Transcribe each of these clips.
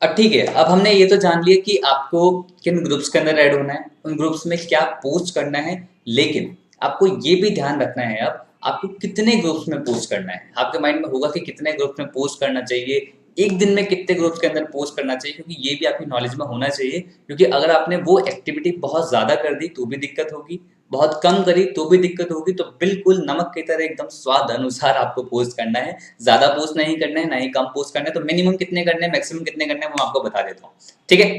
अब ठीक है, अब हमने ये तो जान लिया कि आपको किन ग्रुप्स के अंदर ऐड होना है, उन ग्रुप्स में क्या पोस्ट करना है, लेकिन आपको ये भी ध्यान रखना है अब आपको कितने ग्रुप्स में पोस्ट करना है। आपके माइंड में होगा कि कितने ग्रुप्स में पोस्ट करना चाहिए, एक दिन में कितने ग्रुप्स के अंदर पोस्ट करना चाहिए, क्योंकि ये भी आपकी नॉलेज में होना चाहिए। क्योंकि अगर आपने वो एक्टिविटी बहुत ज़्यादा कर दी तो भी दिक्कत होगी, बहुत कम करी तो भी दिक्कत होगी। तो बिल्कुल नमक की तरह एकदम स्वाद अनुसार आपको पोस्ट करना है, ज्यादा पोस्ट नहीं करना है, ना ही कम पोस्ट करना है। तो मिनिमम कितने करने हैं, मैक्सिमम कितने करने हैं, वो आपको बता देता हूँ। ठीक है,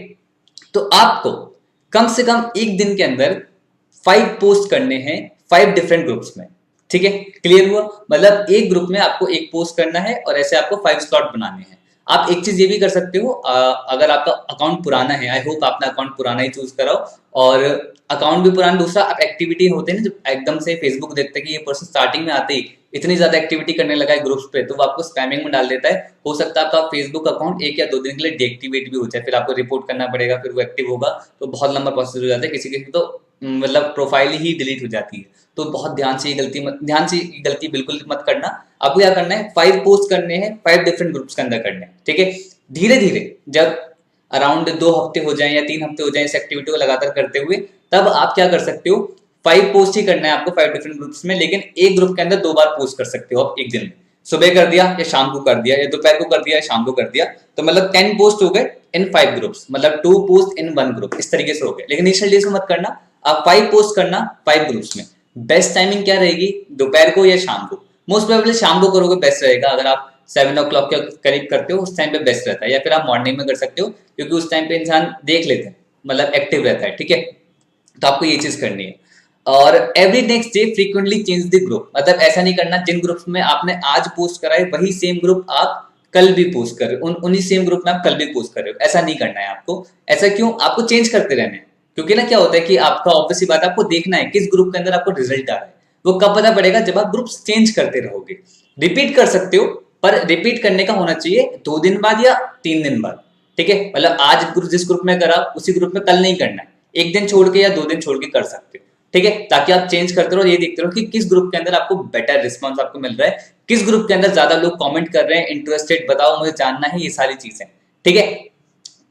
तो आपको कम से कम एक दिन के अंदर 5 पोस्ट करने हैं, 5 डिफरेंट ग्रुप्स में। ठीक है, क्लियर हुआ? मतलब एक ग्रुप में आपको एक पोस्ट करना है और ऐसे आपको 5 स्लॉट बनाने हैं। आप एक चीज ये भी कर सकते हो, अगर आपका अकाउंट पुराना है, आई होप आपने अकाउंट पुराना ही चूज करा हो, और अकाउंट भी पुराना, दूसरा आप एक्टिविटी होते हैं ना, जब एकदम से फेसबुक देखते हैं कि ये पर्सन स्टार्टिंग में आते ही इतनी ज्यादा एक्टिविटी करने लगा है ग्रुप्स पे, तो वो आपको स्पैमिंग में डाल देता है। हो सकता है आपका फेसबुक अकाउंट 1 या 2 दिन के लिए डीएक्टिवेट भी हो जाए, फिर आपको रिपोर्ट करना पड़ेगा, फिर वो एक्टिव होगा, तो बहुत लंबा प्रोसेस हो जाता है। किसी किसी तो मतलब प्रोफाइल ही डिलीट हो जाती है। तो बहुत ध्यान से ये गलती बिल्कुल मत करना। आपको क्या करना है, 5 पोस्ट करने हैं, 5 डिफरेंट ग्रुप्स के अंदर करने हैं। ठीक है, धीरे धीरे जब अराउंड 2 हफ्ते हो जाएं या 3 हफ्ते हो जाएं इस एक्टिविटी को लगातार करते हुए, तब आप क्या कर सकते हो, 5 पोस्ट ही करना है आपको 5 डिफरेंट ग्रुप्स में, लेकिन एक ग्रुप के अंदर 2 बार पोस्ट कर सकते हो आप एक दिन में। सुबह कर दिया या शाम को कर दिया, या दोपहर को कर दिया या शाम को कर दिया, तो मतलब 10 पोस्ट हो गए इन 5 ग्रुप्स, मतलब 2 पोस्ट इन 1 ग्रुप, इस तरीके से हो गए। लेकिन इनिशियल डेज में मत करना, आप 5 पोस्ट करना 5 ग्रुप्स में। बेस्ट टाइमिंग क्या रहेगी, दोपहर को या शाम को? मोस्ट प्रोबेबली शाम को करोगे बेस्ट रहेगा। अगर आप 7 o'clock के करीब करते हो, उस टाइम पे बेस्ट रहता है, या फिर आप मॉर्निंग में कर सकते हो, क्योंकि उस टाइम पे इंसान देख लेते हैं, मतलब एक्टिव रहता है। ठीक है, तो आपको ये चीज करनी है। और every next day frequently change the group, मतलब ऐसा नहीं करना जिन ग्रुप्स में आपने आज पोस्ट करा है वही सेम ग्रुप आप कल भी पोस्ट कर रहे हो, उन्हीं सेम ग्रुप में आप कल भी पोस्ट कर रहे हो, ऐसा नहीं करना है आपको। ऐसा क्यों? आपको चेंज करते रहना है, क्योंकि ना क्या होता है कि आपका ऑब्वियसली बात है, आपको देखना है किस ग्रुप के अंदर आपको रिजल्ट आ रहा है। वो कब पता पड़ेगा, जब आप ग्रुप चेंज करते रहोगे। रिपीट कर सकते हो, पर रिपीट करने का होना चाहिए 2 दिन बाद या 3 दिन बाद। ठीक है, मतलब आज जिस ग्रुप में करा उसी ग्रुप में कल नहीं करना है, एक दिन छोड़ के या 2 दिन छोड़ के कर सकते हो। ठीक है, ताकि आप चेंज करते रहो, ये देखते रहो कि किस ग्रुप के अंदर आपको बेटर रिस्पॉन्स आपको मिल रहा है, किस ग्रुप के अंदर ज्यादा लोग कमेंट कर रहे हैं, इंटरेस्टेड बताओ, मुझे जानना है, ये सारी चीजें। ठीक है,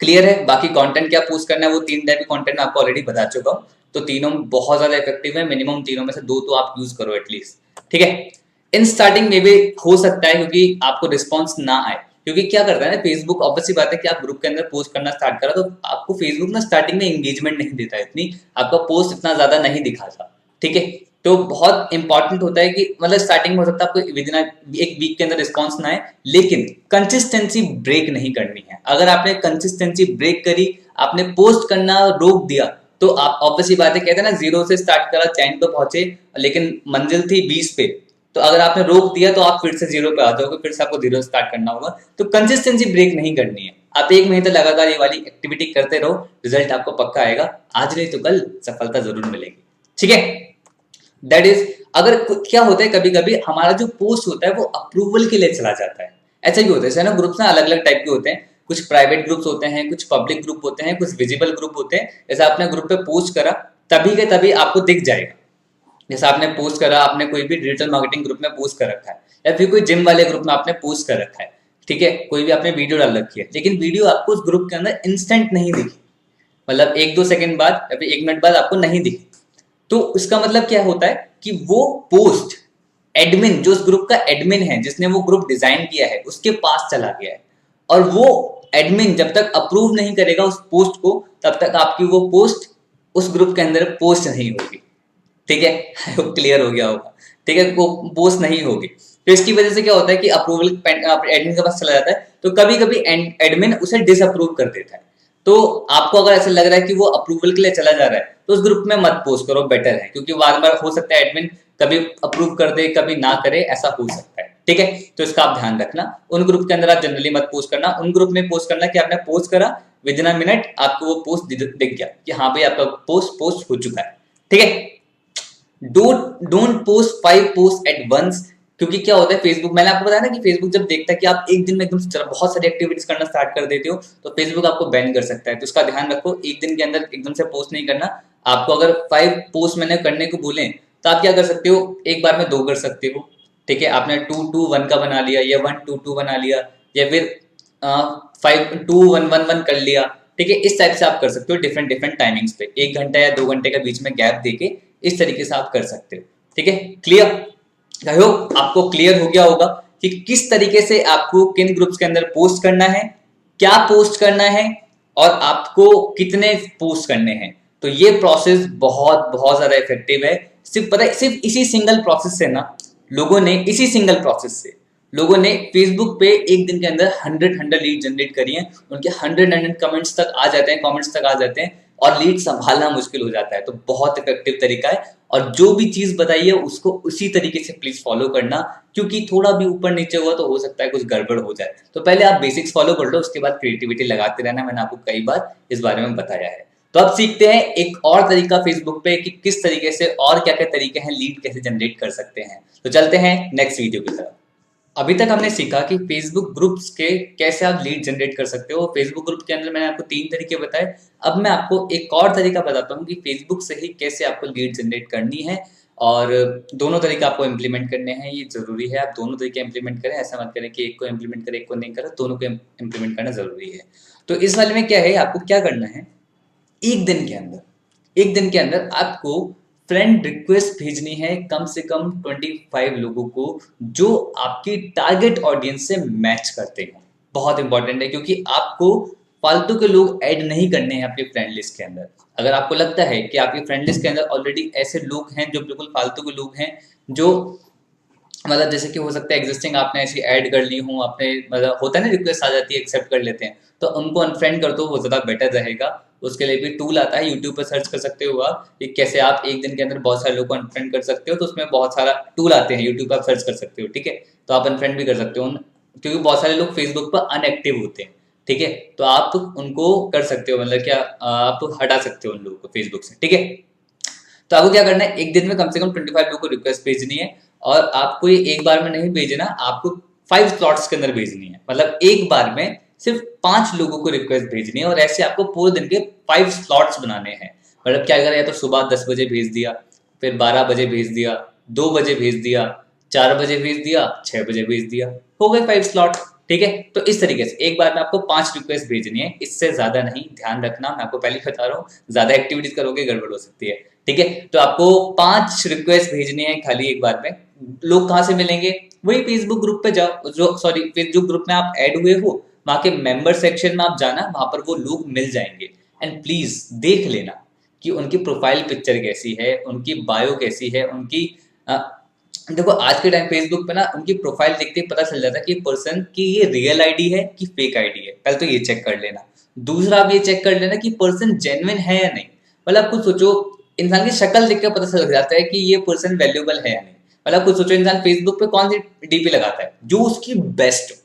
क्लियर है? बाकी कंटेंट क्या पोस्ट करना है, वो 3 टाइप के कंटेंट मैं आपको ऑलरेडी बता चुका हूँ, तो तीनों बहुत ज्यादा इफेक्टिव है। मिनिमम तीनों में से 2 तो आप यूज करो एटलीस्ट। ठीक है, इन स्टार्टिंग में भी हो सकता है क्योंकि आपको रिस्पॉन्स ना आए, क्योंकि क्या करता है ना फेसबुक, ऑब्वियसली बात है कि आप ग्रुप के अंदर पोस्ट करना स्टार्ट करा तो आपको फेसबुक ना स्टार्टिंग में एंगेजमेंट नहीं देता, इतनी आपका पोस्ट इतना ज्यादा नहीं दिखाता। ठीक है, तो बहुत इंपॉर्टेंट होता है कि मतलब स्टार्टिंग में हो सकता है आपको विद इन एक वीक के अंदर रिस्पॉन्स ना आए, लेकिन कंसिस्टेंसी ब्रेक नहीं करनी है। अगर आपने कंसिस्टेंसी ब्रेक करी, आपने पोस्ट करना रोक दिया, तो आप ऑब्वियसली बात है, कहते हैं ना 0 से स्टार्ट करा 10 पे पहुंचे, लेकिन मंजिल थी 20 पे, तो अगर आपने रोक दिया तो आप फिर से 0 पे आ जाओगे, फिर से आपको 0 स्टार्ट करना होगा। तो कंसिस्टेंसी ब्रेक नहीं करनी है। आप 1 महीने तक लगातार ये वाली एक्टिविटी करते रहो, रिजल्ट आपको पक्का आएगा, आज नहीं तो कल सफलता जरूर मिलेगी। ठीक है, दैट इज, अगर क्या होता है कभी कभी हमारा जो पोस्ट होता है वो अप्रूवल के लिए चला जाता है। ऐसा क्यों होता है ना, ग्रुप्स ना अलग अलग टाइप के होते हैं, कुछ प्राइवेट ग्रुप्स होते हैं, कुछ पब्लिक ग्रुप होते हैं, कुछ विजिबल ग्रुप होते हैं। जैसे आपने ग्रुप पे पोस्ट करा तभी के तभी आपको दिख जाएगा। जैसे आपने पोस्ट करा, आपने कोई भी डिजिटल मार्केटिंग ग्रुप में पोस्ट कर रखा है, या फिर कोई जिम वाले ग्रुप में आपने पोस्ट कर रखा है, ठीक है, कोई भी आपने वीडियो डाल रखी है, लेकिन वीडियो आपको उस ग्रुप के अंदर इंस्टेंट नहीं दिखी, मतलब 1-2 सेकंड बाद या फिर 1 मिनट बाद आपको नहीं दिखी। तो इसका मतलब क्या होता है कि वो पोस्ट एडमिन, जो उस ग्रुप का एडमिन है, जिसने वो ग्रुप डिजाइन किया है, उसके पास चला गया है, और वो एडमिन जब तक अप्रूव नहीं करेगा उस पोस्ट को, तब तक आपकी वो पोस्ट उस ग्रुप के अंदर पोस्ट नहीं होगी। ठीक है, क्लियर हो गया होगा। ठीक है, वो पोस्ट नहीं होगी। तो इसकी वजह से क्या होता है कि अप्रूवल एडमिन के पास चला जाता है, तो कभी कभी एडमिन उसे डिसअप्रूव कर देता है। तो आपको अगर ऐसा लग रहा है कि वो अप्रूवल के लिए चला जा रहा है, तो उस ग्रुप में मत पोस्ट करो, बेटर है, क्योंकि बार बार हो सकता है एडमिन कभी अप्रूव कर दे कभी ना करे, ऐसा हो सकता है। ठीक है, तो इसका आप ध्यान रखना। उन ग्रुप के अंदर आप जनरली मत पोस्ट करना। उन ग्रुप में पोस्ट करना कि आपने पोस्ट करा, विद इन अ मिनट आपको वो पोस्ट दिख गया कि हाँ भाई आपका पोस्ट हो चुका है। ठीक है, don't post 5 post at once, क्योंकि क्या होता है फेसबुक, मैंने आपको बताया ना कि फेसबुक जब देखता है कि आप एक दिन में एकदम बहुत सारी एक्टिविटीज करना स्टार्ट कर देते हो, तो फेसबुक आपको बैन कर सकता है। तो इसका ध्यान रखो, एक दिन के अंदर एकदम से पोस्ट नहीं करना। आपको अगर 5 पोस्ट मैंने करने को बोले, तो आप क्या कर सकते हो, एक बार में 2 कर सकते हो। ठीक है, आपने 2-2-1 का बना लिया, या 1-2-2 बना लिया, या फिर 5 2 1 1 1 कर लिया, ठीक है। इस टाइप से आप कर सकते हो डिफरेंट डिफरेंट टाइमिंग्स पे, 1 घंटा या 2 घंटे का बीच में गैप देके इस तरीके से आप कर सकते हो, ठीक है। क्लियर? आई होप आपको क्लियर हो गया होगा कि किस तरीके से आपको किन ग्रुप्स के अंदर पोस्ट करना है, क्या पोस्ट करना है, और आपको कितने पोस्ट करने हैं। तो ये प्रोसेस बहुत बहुत ज्यादा इफेक्टिव है। सिर्फ पता है, सिर्फ इसी सिंगल प्रोसेस से ना लोगों ने इसी सिंगल प्रोसेस से लोगों ने फेसबुक पे एक दिन के अंदर 100 लीड जनरेट करी हैं। उनके 100 कमेंट्स तक आ जाते हैं, कमेंट्स तक आ जाते हैं, और लीड संभालना मुश्किल हो जाता है। तो बहुत इफेक्टिव तरीका है, और जो भी चीज बताई है उसको उसी तरीके से प्लीज फॉलो करना, क्योंकि थोड़ा भी ऊपर नीचे हुआ तो हो सकता है कुछ गड़बड़ हो जाए। तो पहले आप बेसिक्स फॉलो कर लो, उसके बाद क्रिएटिविटी लगाते रहना। मैंने आपको कई बार इस बारे में बताया है। तो अब सीखते हैं एक और तरीका फेसबुक पे कि किस तरीके से और क्या क्या तरीके हैं, लीड कैसे जनरेट कर सकते हैं। तो चलते हैं नेक्स्ट वीडियो की तरफ। अभी तक हमने सीखा कि फेसबुक ग्रुप्स के कैसे आप लीड जनरेट कर सकते हो। फेसबुक ग्रुप के अंदर मैंने आपको 3 तरीके बताए। अब मैं आपको एक और तरीका बताता हूँ कि फेसबुक से ही कैसे आपको लीड जनरेट करनी है, और दोनों तरीके आपको इम्प्लीमेंट करने हैं। ये जरूरी है आप दोनों तरीके इम्प्लीमेंट करें, ऐसा मत करें कि एक को इम्प्लीमेंट करें एक को नहीं करें, दोनों को इम्प्लीमेंट करना जरूरी है। तो इस वाले में क्या है, आपको क्या करना है, एक दिन के अंदर आपको फ्रेंड रिक्वेस्ट भेजनी है कम से कम 25 लोगों को, जो आपकी टारगेट ऑडियंस से मैच करते हो। बहुत इंपॉर्टेंट है, क्योंकि आपको फालतू के लोग ऐड नहीं करने हैं आपके फ्रेंड लिस्ट के अंदर। अगर आपको लगता है कि आपकी फ्रेंड लिस्ट के अंदर ऑलरेडी ऐसे लोग हैं जो बिल्कुल फालतू के लोग हैं, जो मतलब जैसे कि हो सकता है एग्जिस्टिंग आपने ऐसी ऐड कर ली हो, आपने मतलब होता है ना रिक्वेस्ट आ जाती है एक्सेप्ट कर लेते हैं, तो उनको अनफ्रेंड कर दो, वो ज़्यादा बेटर रहेगा। उसके लिए भी टूल आता है, यूट्यूब पर सर्च कर सकते हो आप कि कैसे आप एक दिन के अंदर बहुत सारे लोगों को अनफ्रेंड कर सकते हो। तो उसमें बहुत सारा टूल आते हैं, यूट्यूब पर आप सर्च कर सकते हो, ठीक है। तो आप अनफ्रेंड भी कर सकते हो क्योंकि बहुत सारे लोग फेसबुक पर अनएक्टिव होते हैं, ठीक है। तो आप उनको कर सकते हो, मतलब क्या आप हटा सकते हो उन लोगों को फेसबुक से, ठीक है। तो आपको क्या करना है, एक दिन में कम से कम 25 लोगों को रिक्वेस्ट भेजनी है, और आपको ये एक बार में नहीं भेजना, आपको 5 स्लॉट्स के अंदर भेजनी है। मतलब एक बार में सिर्फ 5 लोगों को रिक्वेस्ट भेजनी है, और ऐसे आपको पूरे दिन के 5 स्लॉट्स बनाने हैं। मतलब क्या करें, या तो सुबह 10 बजे भेज दिया, फिर 12 बजे भेज दिया, 2 बजे भेज दिया, 4 बजे भेज दिया, 6 बजे भेज दिया, हो गए 5 स्लॉट, ठीक है। तो इस तरीके से एक बार में आपको 5 रिक्वेस्ट भेजनी है, इससे ज्यादा नहीं। ध्यान रखना, मैं आपको पहले ही बता रहा हूँ, ज्यादा एक्टिविटीज करोगे गड़बड़ हो सकती है, ठीक है। तो आपको 5 रिक्वेस्ट भेजनी है खाली एक बार में। लोग कहाँ से मिलेंगे, वही फेसबुक ग्रुप पे जाओ, जो सॉरी फेसबुक ग्रुप में आप ऐड हुए हो, वहां के मेंबर सेक्शन में आप जाना, वहां पर वो लोग मिल जाएंगे। एंड प्लीज देख लेना कि उनकी प्रोफाइल पिक्चर कैसी है, उनकी बायो कैसी है, उनकी अ, देखो आज के टाइम फेसबुक पे ना उनकी प्रोफाइल देखते ही पता चल जाता है कि पर्सन की ये रियल आईडी है कि फेक आईडी है। पहले तो ये चेक कर लेना। दूसरा आप ये चेक कर लेना कि पर्सन जेन्युइन है या नहीं। मतलब कुछ सोचो, इंसान की शक्ल देख कर पता चल जाता है कि ये पर्सन वैल्यूएबल है या नहीं। मतलब कुछ सोचो, इंसान फेसबुक पे कौन सी डीपी लगाता है, जो उसकी बेस्ट हो।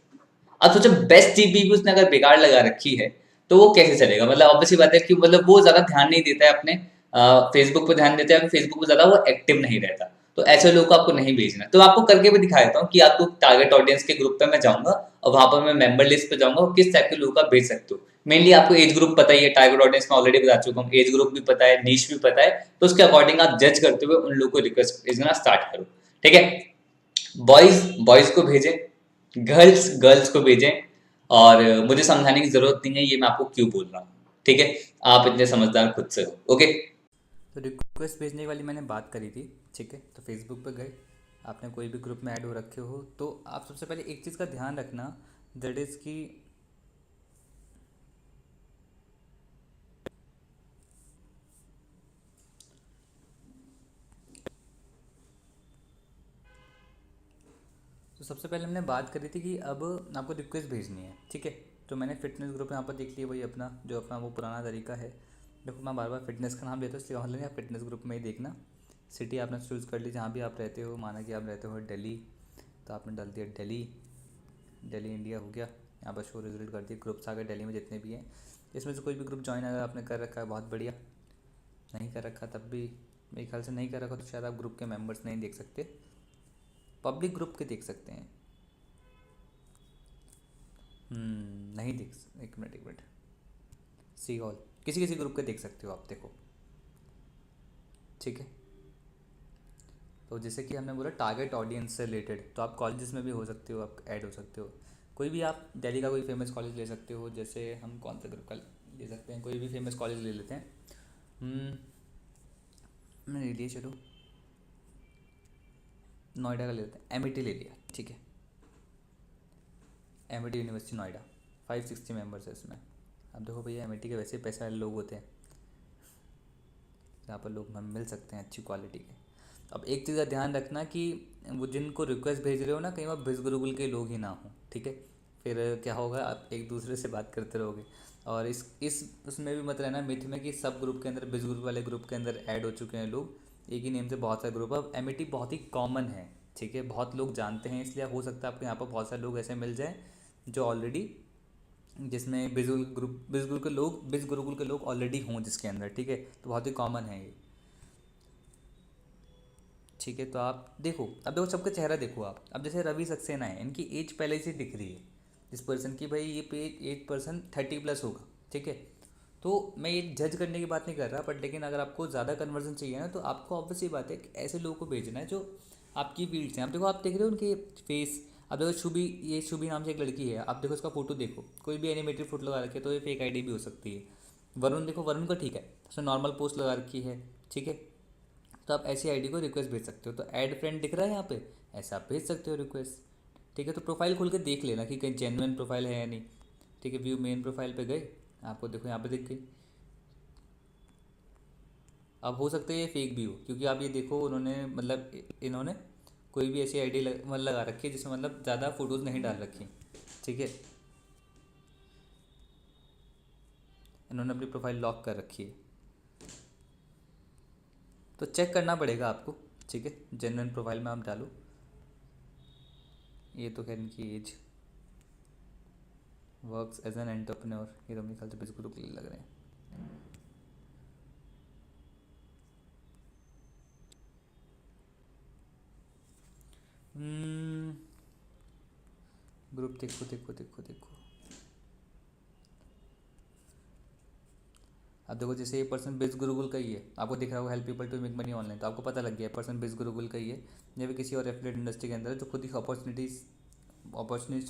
अब सोचो बेस्ट डीपी भी उसने अगर बेकार लगा रखी है, तो वो कैसे चलेगा। मतलब ऑब्वियसली बात है कि मतलब वो ज्यादा ध्यान नहीं देता है अपने फेसबुक पे, ध्यान देता है फेसबुक पे, ज्यादा वो एक्टिव नहीं रहता। तो ऐसे लोगों को आपको नहीं भेजना। तो आपको करके भी दिखा देता हूँ कि आपको टारगेट ऑडियंस के ग्रुप पे मैं जाऊंगा, और वहां पर मैं मेंबर लिस्ट पे जाऊंगा और किस टाइप के लोगों का भेज सकते हो। मेनली आपको एज ग्रुप पता ही है, टारगेट ऑडियंस में ऑलरेडी बता चुका हूँ, एज ग्रुप भी पता है, नीश भी पता है। तो उसके अकॉर्डिंग आप जज करते हुए उन लोगों को रिक्वेस्ट भेजना स्टार्ट करो, ठीक है। बॉयज बॉयज को भेजें, गर्ल्स गर्ल्स को भेजें, और मुझे समझाने की जरूरत नहीं है ये मैं आपको क्यों बोल रहा हूँ, ठीक है। आप इतने समझदार खुद से हो, ओके। तो रिक्वेस्ट भेजने वाली मैंने बात करी थी, ठीक है। तो फेसबुक पे गए, आपने कोई भी ग्रुप में ऐड हो रखे हो, तो आप सबसे पहले एक चीज़ का ध्यान रखना, दैट इज़ कि तो सबसे पहले हमने बात करी थी कि अब आपको रिक्वेस्ट भेजनी है, ठीक है। तो मैंने फिटनेस ग्रुप यहाँ पर देख लिया, वही अपना जो अपना वो पुराना तरीका है। देखो मैं बार बार फिटनेस का नाम लेता हूँ, इसलिए ऑनलाइन आप फिटनेस ग्रुप में ही देखना। सिटी आपने चूज़ कर ली जहाँ भी आप रहते हो, माना कि आप रहते हो दिल्ली, तो आपने डाल दिया दिल्ली, दिल्ली इंडिया हो गया। यहाँ पर शो रिजल्ट कर दिया, ग्रुप्स आ गए दिल्ली में जितने भी हैं। इसमें से कोई भी ग्रुप ज्वाइन अगर आपने कर रखा है बहुत बढ़िया, नहीं कर रखा तब भी मेरे ख्याल से नहीं कर रखा तो शायद आप ग्रुप के मेंबर्स नहीं देख सकते, पब्लिक ग्रुप के देख सकते हैं। नहीं देख, एक मिनट, सी ऑल किसी किसी ग्रुप के देख सकते हो आप, देखो, ठीक है। तो जैसे कि हमने बोला टारगेट ऑडियंस से रिलेटेड, तो आप कॉलेजेस में भी हो सकते हो, आप ऐड हो सकते हो। कोई भी आप दिल्ली का कोई फेमस कॉलेज ले सकते हो, जैसे हम कौन सा ग्रुप का ले सकते हैं, कोई भी फेमस कॉलेज ले लेते हैं। हमने ले लिया, चलो नोएडा का ले लेते हैं, एमिटी ले लिया, ठीक है। एमिटी यूनिवर्सिटी नोएडा, 560 मेंबर्स है इसमें। अब देखो भैया, एमिटी के वैसे पैसे वाले लोग होते हैं, जहाँ पर लोग हम मिल सकते हैं अच्छी क्वालिटी के। अब एक चीज़ का ध्यान रखना कि वो जिनको रिक्वेस्ट भेज रहे हो ना, कहीं वह बिज गुरुकुल के लोग ही ना हो, ठीक है। फिर क्या होगा, आप एक दूसरे से बात करते रहोगे। और इस उसमें भी मत रहना मिथ में कि सब ग्रुप के अंदर, बिज गुरुकुल वाले ग्रुप के अंदर ऐड हो चुके हैं लोग, एक ही नेम से बहुत सारे ग्रुप। अब एमिटी बहुत ही कॉमन है, ठीक है, बहुत लोग जानते हैं, इसलिए हो सकता है आपको यहाँ पर बहुत सारे लोग ऐसे मिल जाएँ जो ऑलरेडी, जिसमें बिज गुरुकुल के लोग ऑलरेडी हों जिसके अंदर, ठीक है। तो बहुत ही कॉमन है ये, ठीक है। तो आप देखो, अब देखो सबका चेहरा देखो आप। अब जैसे रवि सक्सेना है, इनकी एज पहले से दिख रही है जिस पर्सन की, भाई ये पे एज पर्सन 30+ होगा, ठीक है। तो मैं ये जज करने की बात नहीं कर रहा, बट लेकिन अगर आपको ज़्यादा कन्वर्जन चाहिए ना, तो आपको ऑब्वियस ही बात है कि ऐसे लोगों को भेजना है जो आपकी फील्ड से। आप देखो, आप देख रहे हो उनके फेस। अब देखो शुभी, ये शुभी नाम से एक लड़की है, आप देखो इसका फोटो देखो, कोई भी एनिमेटेड फोटो लगा रखी है, तो ये फेक आईडी भी हो सकती है। वरुण देखो, वरुण का ठीक है, उसने नॉर्मल पोस्ट लगा रखी है, ठीक है। तो आप ऐसी आईडी को रिक्वेस्ट भेज सकते हो। तो ऐड फ्रेंड दिख रहा है यहाँ पे, ऐसा आप भेज सकते हो रिक्वेस्ट, ठीक है। तो प्रोफाइल खोल के देख लेना कि कहीं जेन्युइन प्रोफाइल है या नहीं, ठीक है। व्यू मेन प्रोफाइल पे गए, आपको देखो यहाँ पे दिख गई। अब हो सकता है ये फेक भी हो, क्योंकि आप ये देखो, उन्होंने मतलब इन्होंने कोई भी ऐसी आईडी मतलब लगा रखी है जिसमें मतलब ज़्यादा फोटोज़ नहीं डाल रखी, ठीक है। इन्होंने अपनी प्रोफाइल लॉक कर रखी है, तो चेक करना पड़ेगा आपको, ठीक है। जेन्युइन प्रोफाइल में आप डालो। ये तो खैर इनकी age, works as an entrepreneur, ये तो मेरे ख्याल से बिल्कुल क्लियर लग रहे हैं। ग्रुप देखो देखो देखो देखो, अब देखो जैसे ये पर्सन बिज गुरुकुल का ही है, आपको दिख रहा होगा help people to make money online, तो आपको पता लग गया पर्सन बिज गुरुकुल का ही है, या फिर किसी और एफिलिएट इंडस्ट्री के अंदर है जो खुद ही अपॉर्चुनिटी।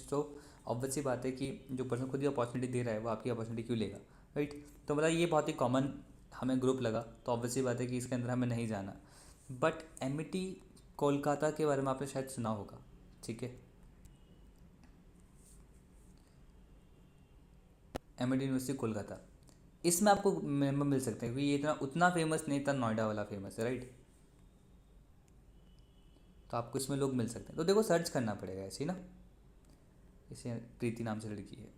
तो ऑब्वियस सी बात है कि जो पर्सन खुद ही अपॉर्चुनिटी दे रहा है वो आपकी अपॉर्चुनिटी क्यों लेगा, राइट। तो मतलब ये बहुत ही कॉमन हमें ग्रुप लगा, तो ऑब्वियस सी बात है कि इसके अंदर हमें नहीं जाना। बट एमिटी कोलकाता के बारे में आपने शायद सुना होगा, ठीक है। एमिटी यूनिवर्सिटी कोलकाता, इसमें आपको मेंबर मिल सकते हैं, क्योंकि ये इतना उतना फेमस नहीं था, नोएडा वाला फेमस है, राइट। तो आपको इसमें लोग मिल सकते हैं। तो देखो सर्च करना पड़ेगा ऐसे ही ना, इसे प्रीति नाम से लड़की है।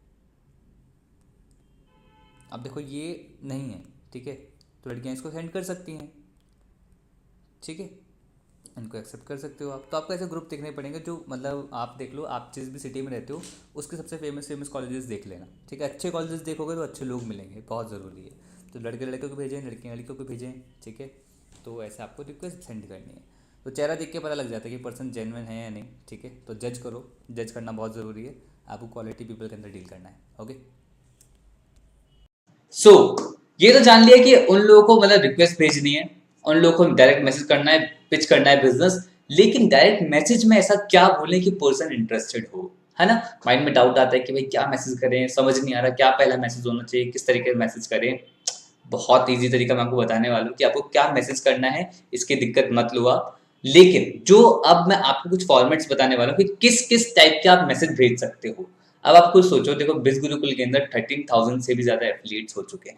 अब देखो ये नहीं है, ठीक है, तो लड़कियां इसको सेंड कर सकती हैं, ठीक है, इनको एक्सेप्ट कर सकते हो आप। तो आपको ऐसे ग्रुप देखने पड़ेंगे जो मतलब आप देख लो, आप जिस भी सिटी में रहते हो उसके सबसे फेमस कॉलेजेस देख लेना, ठीक है। अच्छे कॉलेजेस देखोगे तो अच्छे लोग मिलेंगे, बहुत ज़रूरी है। तो लड़के लड़कों को भेजें, लड़कियाँ लड़कियों को भेजें, ठीक है। तो ऐसे आपको रिक्वेस्ट सेंड करनी है। तो चेहरा देख के पता लग जाता है कि पर्सन जेन्युइन है या नहीं, ठीक है। तो जज करो, जज करना बहुत ज़रूरी है, आपको क्वालिटी पीपल के अंदर डील करना है, ओके। सो ये तो जान लिया कि उन लोगों को मतलब रिक्वेस्ट भेजनी है, उन लोगों को डायरेक्ट मैसेज करना है, पिच करना है बिजनेस। लेकिन डायरेक्ट मैसेज में ऐसा क्या बोलें कि पर्सन इंटरेस्टेड हो, है ना। माइंड में डाउट आता है कि भाई क्या मैसेज करें, समझ नहीं आ रहा क्या पहला मैसेज होना चाहिए, किस तरीके से मैसेज करें। बहुत ईजी तरीका मैं आपको बताने वाला हूँ कि आपको क्या मैसेज करना है, इसकी दिक्कत मत लो आप। लेकिन जो अब मैं आपको कुछ फॉर्मेट्स बताने वाला हूँ कि किस किस टाइप के आप मैसेज भेज सकते हो। अब आप खुद सोचो, देखो बिज गुरुकुल के अंदर 13,000 से भी ज्यादा एफिलिएट्स हो चुके हैं,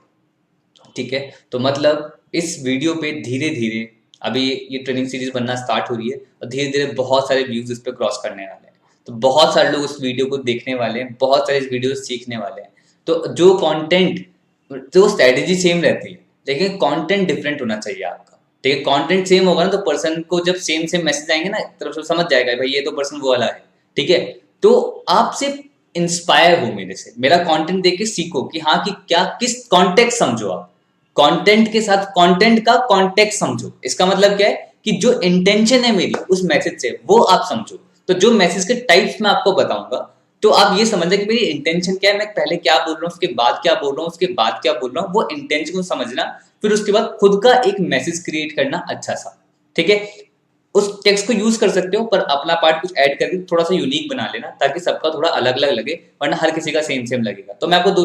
ठीक है। तो मतलब इस वीडियो पे धीरे धीरे अभी ये ट्रेनिंग सीरीज बनना स्टार्ट हो रही है, और धीरे धीरे बहुत सारे व्यूज इस पे क्रॉस करने वाले हैं। तो बहुत सारे लोग इस वीडियो को देखने वाले हैं, बहुत सारे इस वीडियो से सीखने वाले हैं। तो जो कंटेंट, तो स्ट्रेटेजी सेम रहती है, लेकिन कंटेंट डिफरेंट होना चाहिए आपका, ठीक है। कंटेंट सेम होगा ना, तो पर्सन को जब सेम सेम मैसेज आएंगे ना, तरफ से समझ जाएगा भाई ये तो पर्सन वो वाला है, ठीक है। तो आप सिर्फ इंस्पायर हो मेरे से, मेरा कंटेंट देख के सीखो कि हाँ, कि क्या किस कॉन्टेक्स्ट समझो आप, कंटेंट के साथ कंटेंट का कॉन्टेक्स्ट समझो। इसका मतलब क्या है कि जो इंटेंशन है मेरी उस मैसेज से, वो आप समझो। तो जो मैसेज के टाइप्स मैं आपको बताऊंगा, तो आप ये समझना कि मेरी इंटेंशन क्या है, मैं पहले क्या बोल रहा हूँ, उसके बाद क्या बोल रहा हूँ, उसके बाद क्या बोल रहा हूँ, वो इंटेंशन को समझना। फिर उसके बाद खुद का एक मैसेज क्रिएट करना अच्छा सा, ठीक है। उस टेक्स्ट को यूज कर सकते हो, पर अपना पार्ट कुछ ऐड करके थोड़ा सा यूनिक बना लेना, ताकि सबका थोड़ा अलग अलग लगे, वरना हर किसी का सेम सेम लगेगा। तो मैं आपको दो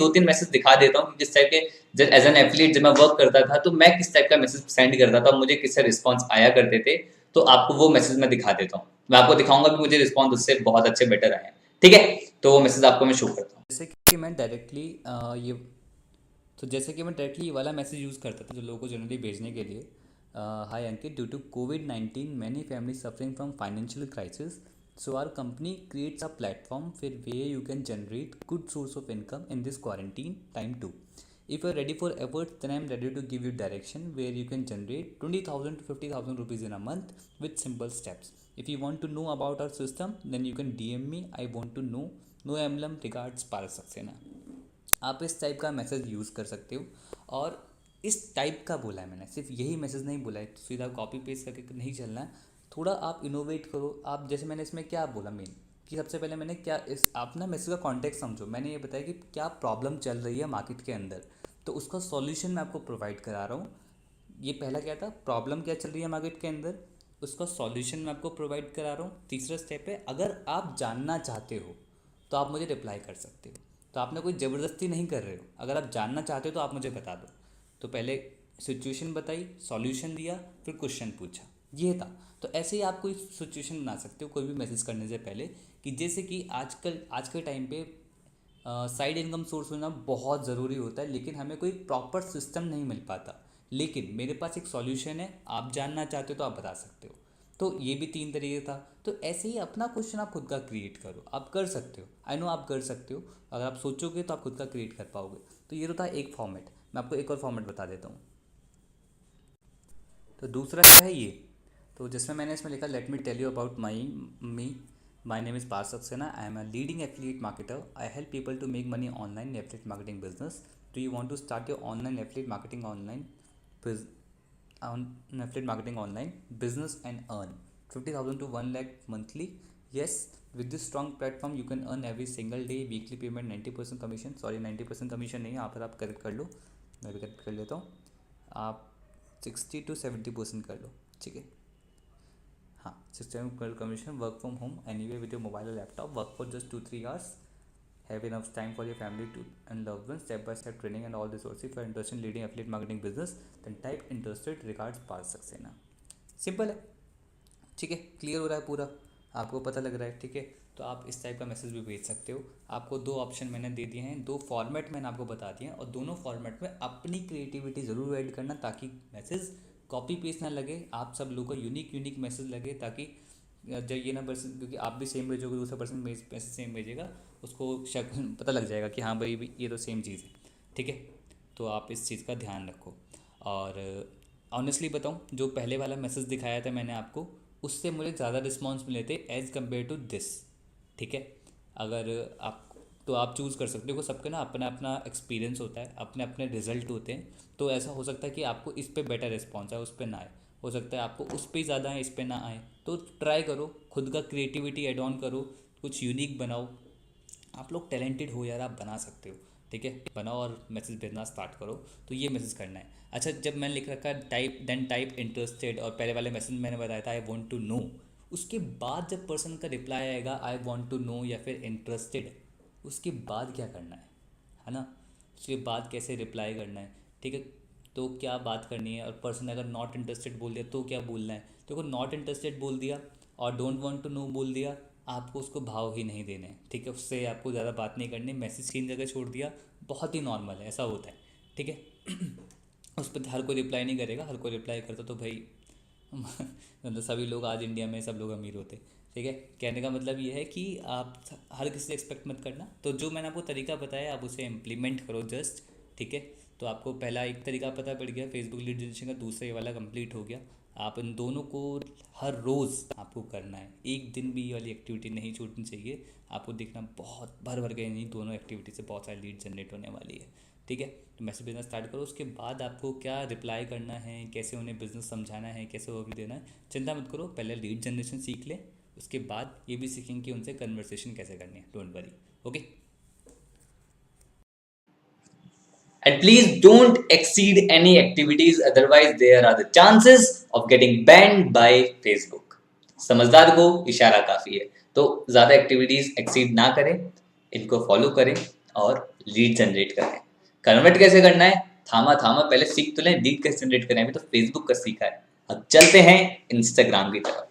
तीन मैसेज दिखा देता हूँ कि किस टाइप के, एज एन एफिलिएट जब मैं वर्क करता था तो मैं किस टाइप का मैसेज सेंड करता था, मुझे किससे रिस्पॉन्स आया करते थे। तो आपको वो मैसेज मैं दिखा देता हूँ, मैं आपको दिखाऊंगा कि मुझे रिस्पॉन्स उससे बहुत अच्छे बेटर आए हैं। ठीक है, तो वो मैसेज आपको मैं शो करता हूँ। जैसे कि मैं डायरेक्टली ये जैसे कि मैं डायरेक्टली ये वाला मैसेज यूज़ करता था जो लोगों को जनरली भेजने के लिए। Hi Ankit, due to COVID-19 many family suffering from financial crisis, so our company creates a platform फिर way you can generate good source of income in this quarantine time too. If you are ready for efforts, then I am ready to give you direction where you can generate 20,000 to 50,000 rupees in a month with simple steps. If you want to know about our system, then you can DM me. I want to know. No emblem. Regards, Paras Saxena. आप इस type का message use कर सकते हो। और इस type का बोला है मैंने, सिर्फ यही मैसेज नहीं बोला है, तो सीधा कॉपी पेस्ट करके नहीं चलना है। थोड़ा आप इनोवेट करो। आप जैसे मैंने इसमें क्या बोला मेन, कि सबसे पहले मैंने क्या इस आप ना मैसेज का कॉन्टेक्स्ट समझो। मैंने ये बताया कि क्या प्रॉब्लम चल रही है मार्केट के अंदर, तो उसका सॉल्यूशन मैं आपको प्रोवाइड करा रहा हूँ। ये पहला क्या था, प्रॉब्लम क्या चल रही है मार्केट के अंदर, उसका सॉल्यूशन मैं आपको प्रोवाइड करा रहा हूँ। तीसरा स्टेप है, अगर आप जानना चाहते हो तो आप मुझे रिप्लाई कर सकते हो। तो आपने कोई ज़बरदस्ती नहीं कर रहे हो, अगर आप जानना चाहते हो तो आप मुझे बता दो। तो पहले सिचुएशन बताई, सॉल्यूशन दिया, फिर क्वेश्चन पूछा, ये था। तो ऐसे ही आप कोई सिचुएशन बना सकते हो कोई भी मैसेज करने से पहले, कि जैसे कि आज के टाइम पे साइड इनकम सोर्स होना बहुत ज़रूरी होता है, लेकिन हमें कोई प्रॉपर सिस्टम नहीं मिल पाता। लेकिन मेरे पास एक सॉल्यूशन है, आप जानना चाहते हो तो आप बता सकते हो। तो ये भी 3 तरीके था। तो ऐसे ही अपना क्वेश्चन आप खुद का क्रिएट करो, आप कर सकते हो। आई नो आप कर सकते हो, अगर आप सोचोगे तो आप खुद का क्रिएट कर पाओगे। तो ये तो था एक फॉर्मेट। मैं आपको एक और फॉर्मेट बता देता हूँ। तो दूसरा है ये, तो जिसमें मैंने इसमें लिखा, let me tell you about my name is Parth Saxena, I am a leading affiliate marketer, I help people to make money online affiliate marketing business. Do you want to start your online affiliate marketing on affiliate marketing online business and earn 50,000 to 1 lakh monthly? Yes, with this strong platform you can earn every single day, weekly payment, 90% commission, sorry 90% commission नहीं है, यहाँ पर आप correct कर लो, मैं भी correct कर लेता हूँ। आप 60 to 70% कर लो, ठीक है। हाँ, 60% commission, work from home any way with your mobile और laptop, work for just 2-3 hours, have enough time for your family to and loved ones, step by step training and all resources. If you are interested in leading affiliate marketing business, then type interested, regards Parth Saxena. Simple है, ठीक है, clear हो रहा है पूरा, आपको पता लग रहा है, ठीक है। तो आप इस टाइप का मैसेज भी भेज सकते हो। आपको 2 ऑप्शन मैंने दे दिए हैं, 2 फॉर्मेट मैंने आपको बता दिए हैं, और दोनों फॉर्मेट में अपनी क्रिएटिविटी ज़रूर ऐड करना, ताकि मैसेज कॉपी पेस्ट ना लगे, आप सब लोगों को यूनिक मैसेज लगे, ताकि जब ये ना पर्सन, क्योंकि आप भी सेम भेजोगे, दूसरा पर्सन मैसेज सेम भेजेगा, उसको शक पता लग जाएगा कि हाँ भाई ये तो सेम चीज़ है, ठीक है। तो आप इस चीज़ का ध्यान रखो। और ऑनेस्टली बताऊँ, जो पहले वाला मैसेज दिखाया था मैंने आपको, उससे मुझे ज़्यादा रिस्पॉन्स मिले थे एज़ कम्पेयर टू दिस, ठीक है। अगर आप, तो आप चूज़ कर सकते हो, सबका ना अपना अपना एक्सपीरियंस होता है, अपने अपने रिजल्ट होते हैं। तो ऐसा हो सकता है कि आपको इस पर बेटर रिस्पॉन्स आए, उस पर ना आए, हो सकता है आपको उस पर ज़्यादा आए, इस पर ना आए। तो ट्राई करो, खुद का क्रिएटिविटी एड ऑन करो, कुछ यूनिक बनाओ। आप लोग टैलेंटेड हो यार, आप बना सकते हो, ठीक है। बनाओ और मैसेज भेजना स्टार्ट करो। तो ये मैसेज करना है। अच्छा, जब मैंने लिख रखा है टाइप देन टाइप इंटरेस्टेड, और पहले वाले मैसेज मैंने बताया था आई वॉन्ट टू नो, उसके बाद जब पर्सन का रिप्लाई आएगा आई वॉन्ट टू नो या फिर इंटरेस्टेड, उसके बाद क्या करना है ना, उसके बाद कैसे रिप्लाई करना है, ठीक है। तो क्या बात करनी है, और पर्सन अगर नॉट इंटरेस्टेड बोल दिया तो क्या बोलना है। देखो, नॉट इंटरेस्टेड बोल दिया और डोंट वांट टू नो बोल दिया, आपको उसको भाव ही नहीं देने, ठीक है। उससे आपको ज़्यादा बात नहीं करनी, मैसेज की जगह छोड़ दिया, बहुत ही नॉर्मल है, ऐसा होता है, ठीक है। उस पर हर कोई रिप्लाई नहीं करेगा, हर कोई रिप्लाई करता तो भाई मतलब सभी लोग आज इंडिया में सब लोग अमीर होते, ठीक है। कहने का मतलब ये है कि आप हर किसी से एक्सपेक्ट मत करना। तो जो मैंने आपको तरीका बताया, आप उसे इम्प्लीमेंट करो जस्ट, ठीक है। तो आपको पहला एक तरीका पता पड़ गया फेसबुक लीड जनरेशन का, दूसरा ये वाला कंप्लीट हो गया। आप इन दोनों को हर रोज़ आपको करना है, एक दिन भी ये वाली एक्टिविटी नहीं छूटनी चाहिए। आपको देखना बहुत भर भर के नहीं, दोनों एक्टिविटी से बहुत सारी लीड जनरेट होने वाली है, ठीक है। तो मैसेज भेजना स्टार्ट करो, उसके बाद आपको क्या रिप्लाई करना है, कैसे उन्हें बिजनेस समझाना है, कैसे ओवरव्यू देना है, चिंता मत करो। पहले लीड जनरेशन सीख ले, उसके बाद ये भी सीखेंगे कि उनसे कन्वर्सेशन कैसे करनी है। Don't worry, okay. And please don't exceed any activities, otherwise there are the chances of getting band bye Facebook. समझदार को इशारा काफी है, तो ज्यादा एक्टिविटीज एक्सीड ना करें, इनको फॉलो करें और लीड जनरेट करें। कन्वर्ट कैसे करना है, थामा थामा पहले सीख तो लें, लीड कैसे जनरेट करें, अभी तो फेसबुक का सीखा है, अब चलते हैं इंस्टाग्राम की तरफ।